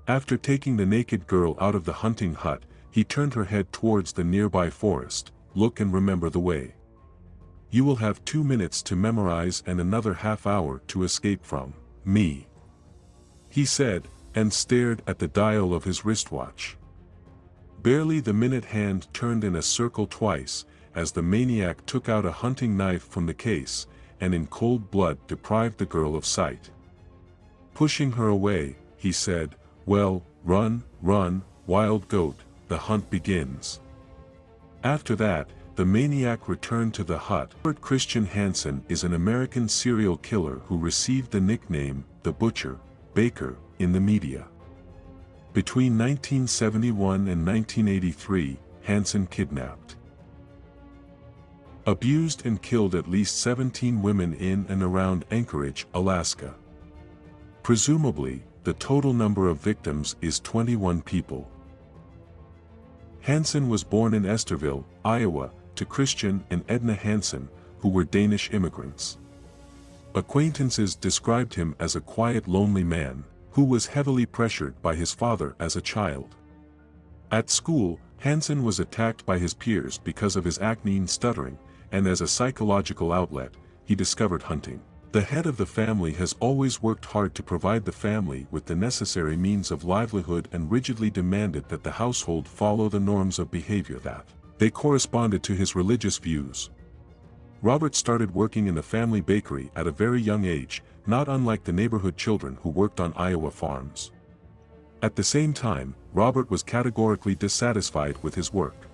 After taking the naked girl out of the hunting hut, he turned her head towards the nearby forest. "Look and remember the way. You will have 2 minutes to memorize and another half-hour to escape from me," he said, and stared at the dial of his wristwatch. Barely the minute hand turned in a circle twice, as the maniac took out a hunting knife from the case, and in cold blood deprived the girl of sight. Pushing her away, he said, "Well, run, run, wild goat, the hunt begins." After that, the maniac returned to the hut. Robert Christian Hansen is an American serial killer who received the nickname, the Butcher, Baker, in the media. Between 1971 and 1983, Hansen kidnapped, abused and killed at least 17 women in and around Anchorage, Alaska. Presumably, the total number of victims is 21 people. Hansen was born in Esterville, Iowa, to Christian and Edna Hansen, who were Danish immigrants. Acquaintances described him as a quiet, lonely man, who was heavily pressured by his father as a child. At school, Hansen was attacked by his peers because of his acne and stuttering, and as a psychological outlet, he discovered hunting. The head of the family has always worked hard to provide the family with the necessary means of livelihood and rigidly demanded that the household follow the norms of behavior that they corresponded to his religious views. Robert started working in the family bakery at a very young age, not unlike the neighborhood children who worked on Iowa farms. At the same time, Robert was categorically dissatisfied with his work.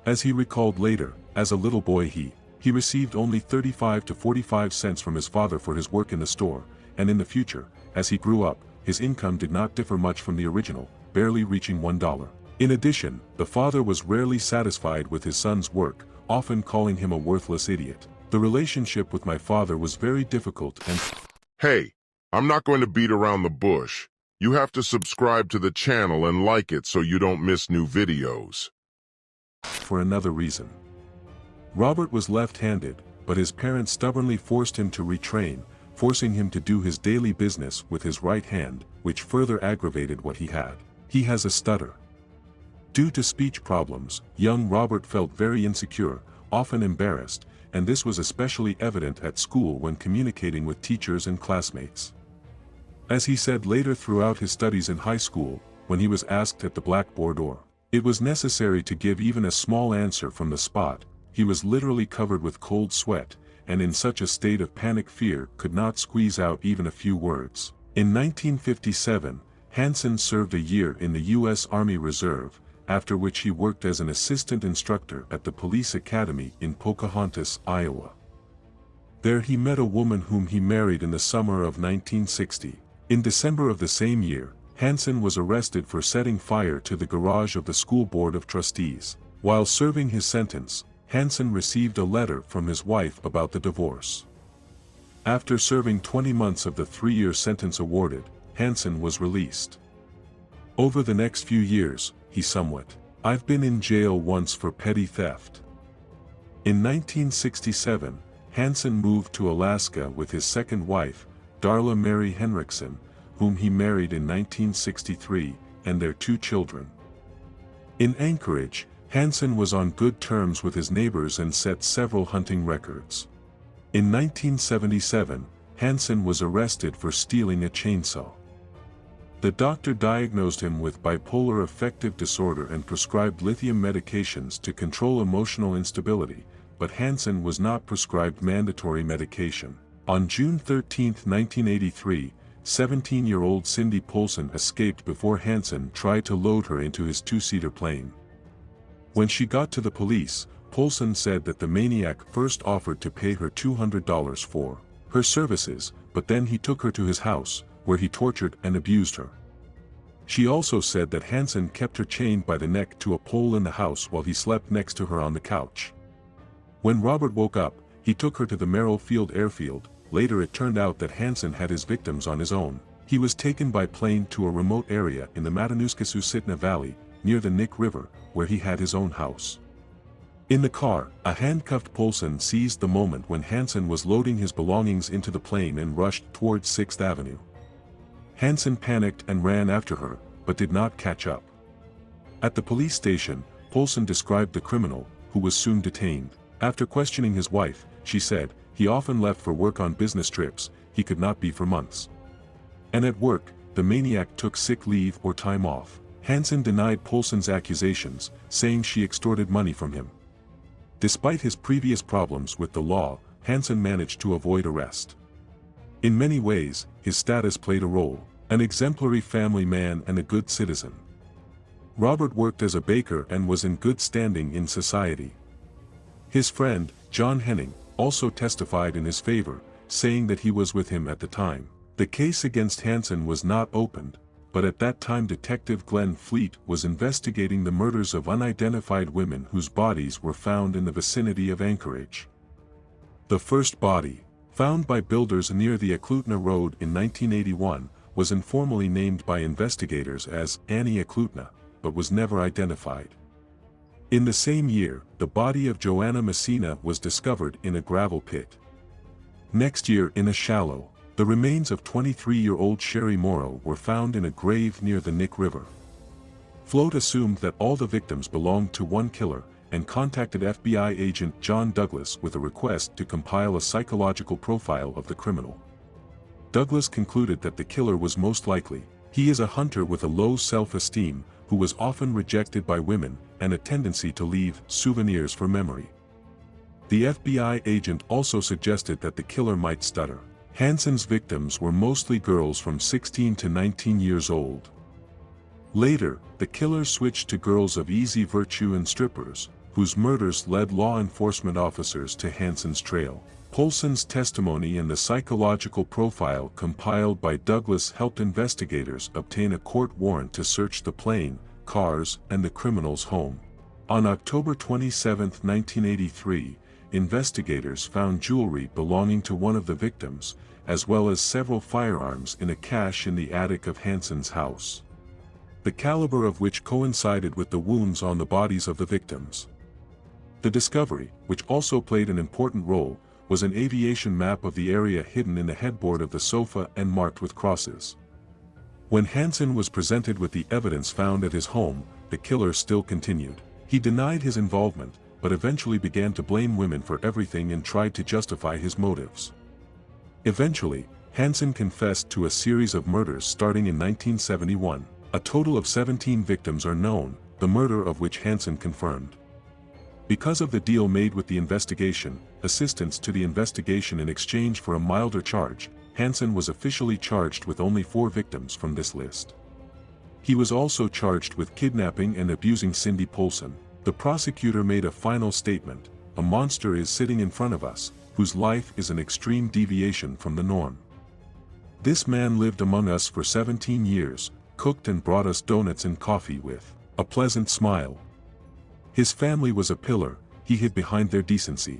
As he recalled later, as a little boy he received only 35 to 45 cents from his father for his work in the store, and in the future, as he grew up, his income did not differ much from the original, barely reaching $1. In addition, the father was rarely satisfied with his son's work, often calling him a worthless idiot. "The relationship with my father was very difficult and—" Hey, I'm not going to beat around the bush. You have to subscribe to the channel and like it so you don't miss new videos. For another reason. Robert was left-handed, but his parents stubbornly forced him to retrain, forcing him to do his daily business with his right hand, which further aggravated what he had. He has a stutter. Due to speech problems, young Robert felt very insecure, often embarrassed, and this was especially evident at school when communicating with teachers and classmates. As he said later throughout his studies in high school, when he was asked at the blackboard or it was necessary to give even a small answer from the spot, he was literally covered with cold sweat, and in such a state of panic fear could not squeeze out even a few words. In 1957, Hansen served a year in the U.S. Army Reserve, after which he worked as an assistant instructor at the police academy in Pocahontas, Iowa. There he met a woman whom he married in the summer of 1960. In December of the same year, Hansen was arrested for setting fire to the garage of the school board of trustees. While serving his sentence, Hansen received a letter from his wife about the divorce. After serving 20 months of the 3-year sentence awarded, Hansen was released. Over the next few years, he somewhat, "I've been in jail once for petty theft." In 1967, Hansen moved to Alaska with his second wife, Darla Mary Henriksen, whom he married in 1963, and their 2 children. In Anchorage, Hansen was on good terms with his neighbors and set several hunting records. In 1977, Hansen was arrested for stealing a chainsaw. The doctor diagnosed him with bipolar affective disorder and prescribed lithium medications to control emotional instability, but Hansen was not prescribed mandatory medication. On June 13, 1983, 17-year-old Cindy Polson escaped before Hansen tried to load her into his 2-seater plane. When she got to the police, Polson said that the maniac first offered to pay her $200 for her services, but then he took her to his house, where he tortured and abused her. She also said that Hansen kept her chained by the neck to a pole in the house while he slept next to her on the couch. When Robert woke up, he took her to the Merrill Field airfield. Later it turned out that Hansen had his victims on his own. He was taken by plane to a remote area in the Matanuska-Susitna Valley, near the Nick River, where he had his own house. In the car, a handcuffed Polson seized the moment when Hansen was loading his belongings into the plane and rushed towards 6th Avenue. Hansen panicked and ran after her, but did not catch up. At the police station, Poulsen described the criminal, who was soon detained. After questioning his wife, she said, "He often left for work on business trips, he could not be for months. And at work, the maniac took sick leave or time off." Hansen denied Poulsen's accusations, saying she extorted money from him. Despite his previous problems with the law, Hansen managed to avoid arrest. In many ways, his status played a role, an exemplary family man and a good citizen. Robert worked as a baker and was in good standing in society. His friend, John Henning, also testified in his favor, saying that he was with him at the time. The case against Hansen was not opened, but at that time Detective Glenn Fleet was investigating the murders of unidentified women whose bodies were found in the vicinity of Anchorage. The first body, found by builders near the Eklutna Road in 1981, was informally named by investigators as Annie Eklutna, but was never identified. In the same year, the body of Joanna Messina was discovered in a gravel pit. Next year, in a shallow, the remains of 23-year-old Sherry Morrow were found in a grave near the Nick River. Float assumed that all the victims belonged to one killer, and contacted FBI agent John Douglas with a request to compile a psychological profile of the criminal. Douglas concluded that the killer was most likely, he is a hunter with a low self-esteem, who was often rejected by women, and a tendency to leave souvenirs for memory. The FBI agent also suggested that the killer might stutter. Hansen's victims were mostly girls from 16 to 19 years old. Later, the killer switched to girls of easy virtue and strippers, whose murders led law enforcement officers to Hansen's trail. Poulsen's testimony and the psychological profile compiled by Douglas helped investigators obtain a court warrant to search the plane, cars, and the criminal's home. On October 27, 1983, investigators found jewelry belonging to one of the victims, as well as several firearms in a cache in the attic of Hansen's house, the caliber of which coincided with the wounds on the bodies of the victims. The discovery, which also played an important role, was an aviation map of the area hidden in the headboard of the sofa and marked with crosses. When Hansen was presented with the evidence found at his home, the killer still continued. He denied his involvement, but eventually began to blame women for everything and tried to justify his motives. Eventually, Hansen confessed to a series of murders starting in 1971. A total of 17 victims are known, the murder of which Hansen confirmed. Because of the deal made with the investigation, assistance to the investigation in exchange for a milder charge, Hansen was officially charged with only 4 victims from this list. He was also charged with kidnapping and abusing Cindy Poulsen. The prosecutor made a final statement: "A monster is sitting in front of us, whose life is an extreme deviation from the norm. This man lived among us for 17 years, cooked and brought us donuts and coffee with a pleasant smile. His family was a pillar, he hid behind their decency.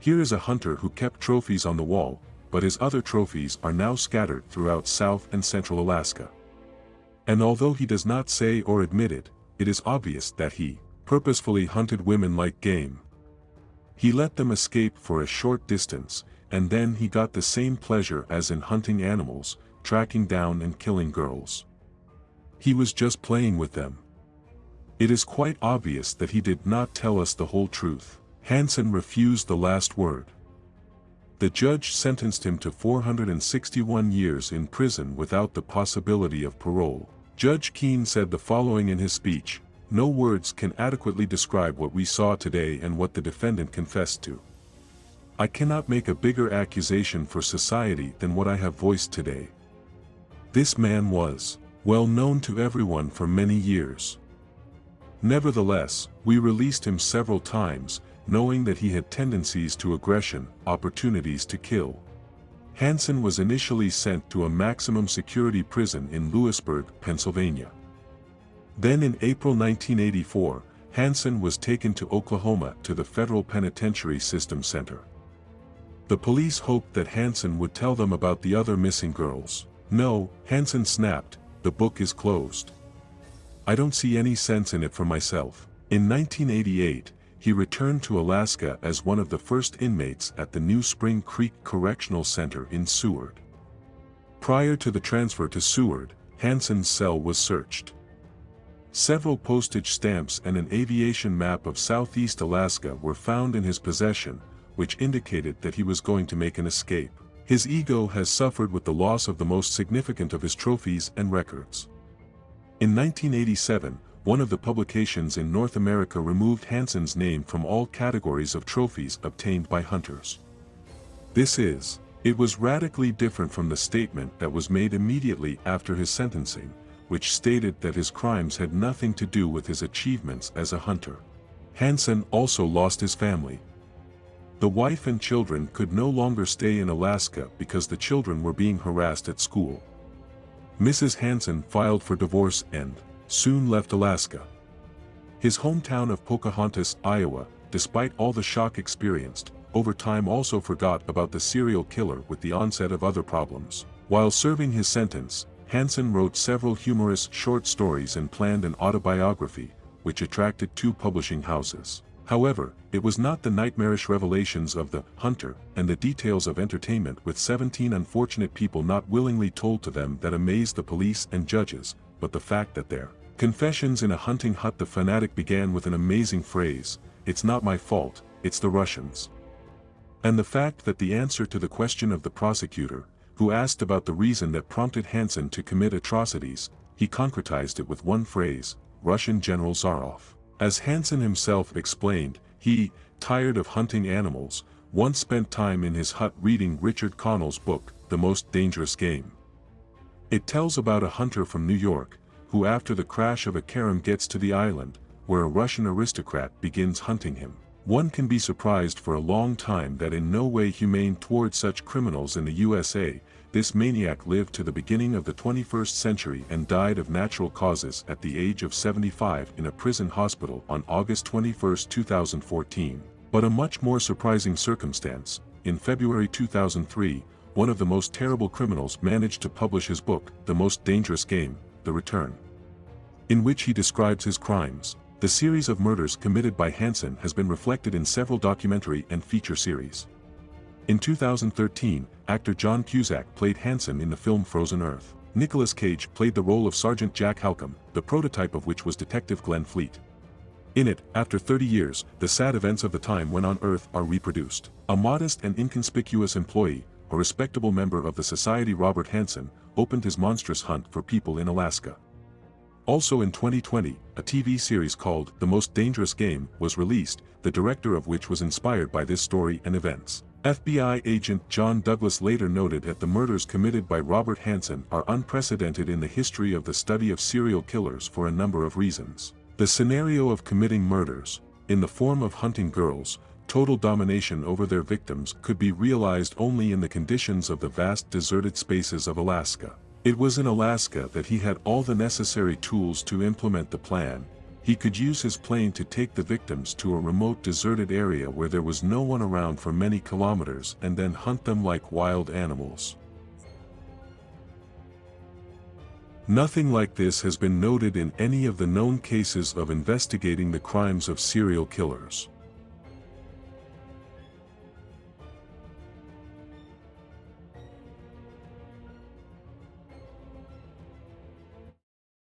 Here is a hunter who kept trophies on the wall, but his other trophies are now scattered throughout South and Central Alaska. And although he does not say or admit it, it is obvious that he purposefully hunted women like game. He let them escape for a short distance, and then he got the same pleasure as in hunting animals, tracking down and killing girls. He was just playing with them. It is quite obvious that he did not tell us the whole truth." Hansen refused the last word. The judge sentenced him to 461 years in prison without the possibility of parole. Judge Keene said the following in his speech: "No words can adequately describe what we saw today and what the defendant confessed to. I cannot make a bigger accusation for society than what I have voiced today. This man was well known to everyone for many years. Nevertheless, we released him several times, knowing that he had tendencies to aggression, opportunities to kill." Hansen was initially sent to a maximum security prison in Lewisburg, Pennsylvania. Then in April 1984, Hansen was taken to Oklahoma to the Federal Penitentiary System Center. The police hoped that Hansen would tell them about the other missing girls. "No," Hansen snapped, "the book is closed. I don't see any sense in it for myself." In 1988, he returned to Alaska as one of the first inmates at the New Spring Creek Correctional Center in Seward. Prior to the transfer to Seward, Hansen's cell was searched. Several postage stamps and an aviation map of Southeast Alaska were found in his possession, which indicated that he was going to make an escape. His ego has suffered with the loss of the most significant of his trophies and records. In 1987, one of the publications in North America removed Hansen's name from all categories of trophies obtained by hunters. It was radically different from the statement that was made immediately after his sentencing, which stated that his crimes had nothing to do with his achievements as a hunter. Hansen also lost his family. The wife and children could no longer stay in Alaska because the children were being harassed at school. Mrs. Hansen filed for divorce and soon left Alaska. His hometown of Pocahontas, Iowa, despite all the shock experienced, over time also forgot about the serial killer with the onset of other problems. While serving his sentence, Hansen wrote several humorous short stories and planned an autobiography, which attracted 2 publishing houses. However, it was not the nightmarish revelations of the hunter and the details of entertainment with 17 unfortunate people not willingly told to them that amazed the police and judges, but the fact that their confessions in a hunting hut. The fanatic began with an amazing phrase, "It's not my fault, it's the Russians." And the fact that the answer to the question of the prosecutor, who asked about the reason that prompted Hansen to commit atrocities, he concretized it with one phrase, Russian General Zarov. As Hansen himself explained, he, tired of hunting animals, once spent time in his hut reading Richard Connell's book, The Most Dangerous Game. It tells about a hunter from New York, who after the crash of a carom gets to the island, where a Russian aristocrat begins hunting him. One can be surprised for a long time that in no way humane toward such criminals in the USA, this maniac lived to the beginning of the 21st century and died of natural causes at the age of 75 in a prison hospital on August 21, 2014. But a much more surprising circumstance, in February 2003, one of the most terrible criminals managed to publish his book, The Most Dangerous Game, The Return, in which he describes his crimes. The series of murders committed by Hansen has been reflected in several documentary and feature series. In 2013, actor John Cusack played Hansen in the film Frozen Earth. Nicolas Cage played the role of Sergeant Jack Halcombe, the prototype of which was Detective Glenn Fleet. In it, after 30 years, the sad events of the time when on Earth are reproduced. A modest and inconspicuous employee, a respectable member of the society Robert Hansen, opened his monstrous hunt for people in Alaska. Also in 2020, a TV series called The Most Dangerous Game was released, the director of which was inspired by this story and events. FBI agent John Douglas later noted that the murders committed by Robert Hansen are unprecedented in the history of the study of serial killers for a number of reasons. The scenario of committing murders, in the form of hunting girls, total domination over their victims could be realized only in the conditions of the vast deserted spaces of Alaska. It was in Alaska that he had all the necessary tools to implement the plan. He could use his plane to take the victims to a remote deserted area where there was no one around for many kilometers and then hunt them like wild animals. Nothing like this has been noted in any of the known cases of investigating the crimes of serial killers.